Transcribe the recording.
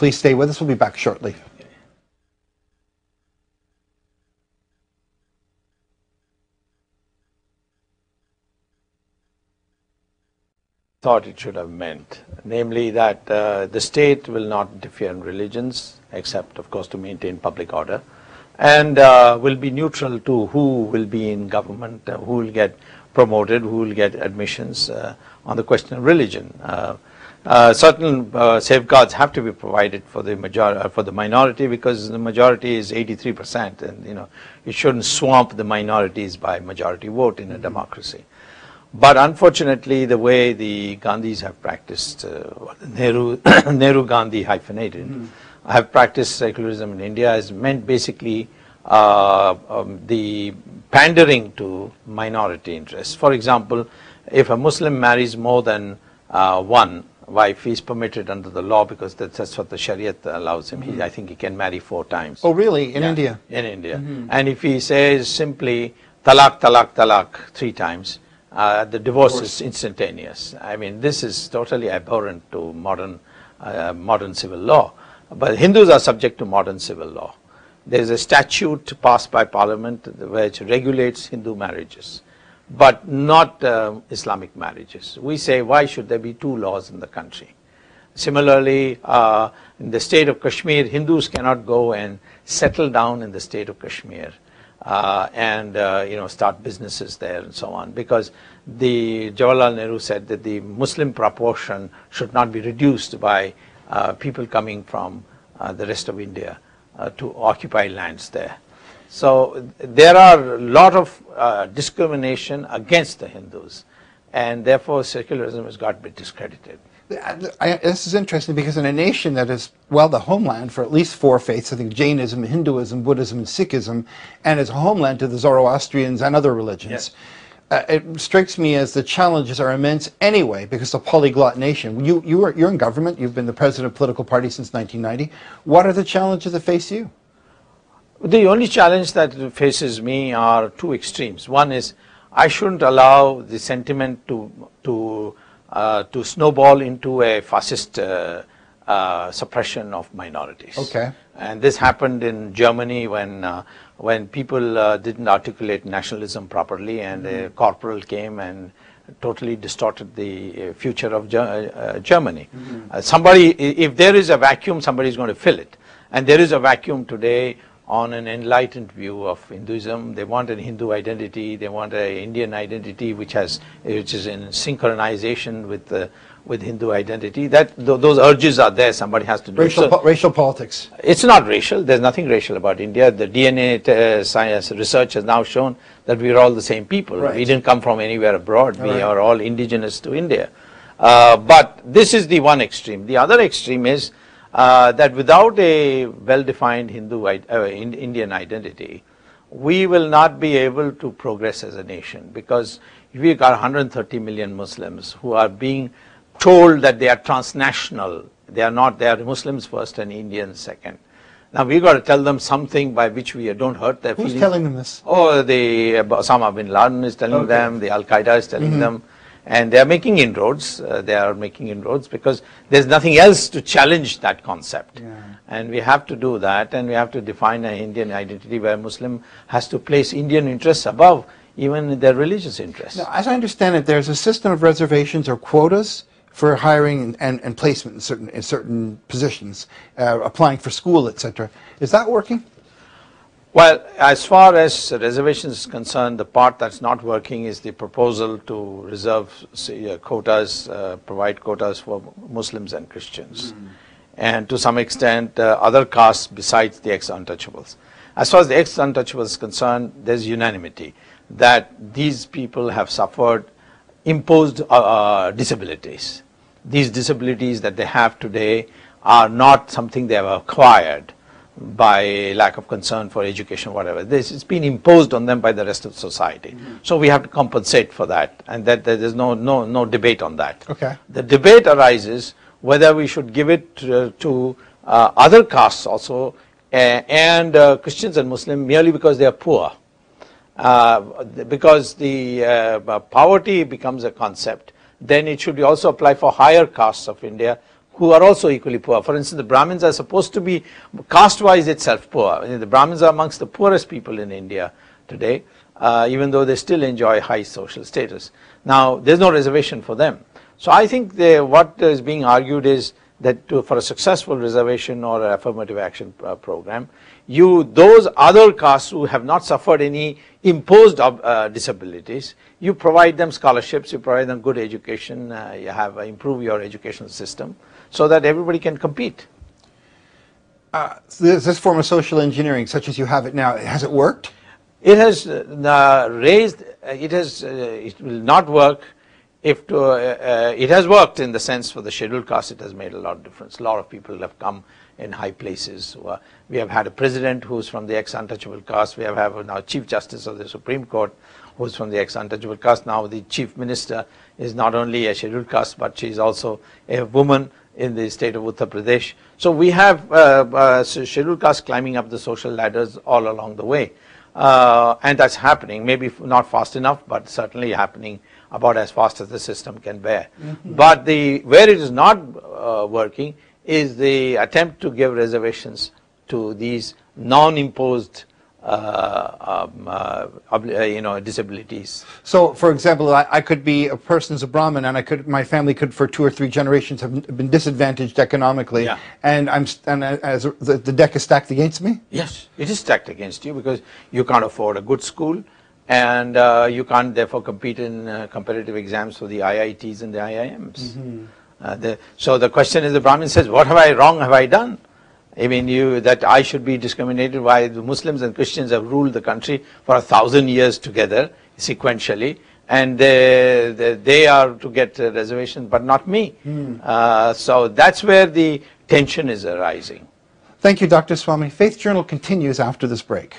Please stay with us. We'll be back shortly. Thought it should have meant, namely that the state will not interfere in religions, except of course to maintain public order, and will be neutral to who will be in government, who will get promoted, who will get admissions on the question of religion. Certain safeguards have to be provided for the minority, because the majority is 83%, and it shouldn't swamp the minorities by majority vote in a democracy. But unfortunately, the way the Gandhis have practiced, Nehru-Gandhi hyphenated, have practiced secularism in India has meant basically the pandering to minority interests. For example, if a Muslim marries more than one wife, he is permitted under the law, because that's what the Shariat allows him. I think he can marry 4 times. Oh, really? In India? In India. And if he says simply talaq, talaq, talaq 3 times, the divorce is instantaneous. I mean, this is totally abhorrent to modern civil law. But Hindus are subject to modern civil law. There is a statute passed by Parliament which regulates Hindu marriages, but not Islamic marriages. We say, why should there be 2 laws in the country? Similarly, in the state of Kashmir, Hindus cannot go and settle down in the state of Kashmir and start businesses there and so on, because the Jawaharlal Nehru said that the Muslim proportion should not be reduced by people coming from the rest of India to occupy lands there. So there are a lot of discrimination against the Hindus, and therefore secularism has got to be discredited. This is interesting, because in a nation that is, well, the homeland for at least 4 faiths, I think Jainism, Hinduism, Buddhism, and Sikhism, and is a homeland to the Zoroastrians and other religions, it strikes me as the challenges are immense anyway, because it's a polyglot nation. You're in government, you've been the president of a political party since 1990. What are the challenges that face you? The only challenge that faces me are 2 extremes. One is, I shouldn't allow the sentiment to snowball into a fascist suppression of minorities. Okay. And this happened in Germany when people didn't articulate nationalism properly, and a corporal came and totally distorted the future of Germany. If there is a vacuum, somebody is going to fill it. And there is a vacuum today on an enlightened view of Hinduism. They want a Hindu identity, they want an Indian identity which is in synchronization with Hindu identity. Those urges are there, somebody has to do it. Racial politics. It's not racial, there's nothing racial about India. The DNA science research has now shown that we are all the same people. Right. We didn't come from anywhere abroad, we are all indigenous to India. But this is the one extreme. The other extreme is that without a well-defined Indian identity, we will not be able to progress as a nation, because we've got 130 million Muslims who are being told that they are transnational. They are not, they are Muslims first and Indians second. Now we've got to tell them something by which we don't hurt their feelings. Who's telling them this? Oh, Osama bin Laden is telling them, the Al-Qaeda is telling them. And they are making inroads. Because there's nothing else to challenge that concept. Yeah. And we have to do that, and we have to define an Indian identity where Muslim has to place Indian interests above even their religious interests. Now, as I understand it, there's a system of reservations or quotas for hiring and placement in certain positions, applying for school, etc. Is that working? Well, as far as reservations is concerned, the part that's not working is the proposal to reserve quotas, provide quotas for Muslims and Christians, and to some extent other castes besides the ex-untouchables. As far as the ex-untouchables is concerned, there's unanimity that these people have suffered imposed disabilities. These disabilities that they have today are not something they have acquired by lack of concern for education, whatever. It's been imposed on them by the rest of society. So we have to compensate for that, and that there's no debate on that. Okay. The debate arises whether we should give it to other castes also, and Christians and Muslims, merely because they are poor. Because the poverty becomes a concept, then it should also apply for higher castes of India, who are also equally poor. For instance, the Brahmins are supposed to be caste-wise itself poor. The Brahmins are amongst the poorest people in India today, even though they still enjoy high social status. Now, there's no reservation for them. So I think what is being argued is that for a successful reservation or affirmative action program, those other castes who have not suffered any imposed disabilities, you provide them scholarships, you provide them good education, you improve your educational system so that everybody can compete. This form of social engineering, such as you have it now, has it worked? It has it will not work if it has worked in the sense for the scheduled caste. It has made a lot of difference. A lot of people have come in high places. We have had a president who's from the ex-untouchable caste. We have now Chief Justice of the Supreme Court who's from the ex-untouchable caste. Now the Chief Minister is not only a scheduled caste, but she's also a woman in the state of Uttar Pradesh. So we have scheduled caste climbing up the social ladders all along the way. And that's happening, maybe not fast enough, but certainly happening about as fast as the system can bear. But where it is not working is the attempt to give reservations to these non-imposed disabilities. So, for example, I could be a person as a Brahmin, and my family could, for 2 or 3 generations, have been disadvantaged economically, and the deck is stacked against me? Yes, it is stacked against you because you can't afford a good school, and you can't therefore compete in competitive exams for the IITs and the IIMs. So the question is, the Brahmin says, what have I done? I mean, that I should be discriminated. Why the Muslims and Christians have ruled the country for 1,000 years together, sequentially, and they are to get reservations, but not me. So that's where the tension is arising. Thank you, Dr. Swamy. Faith Journal continues after this break.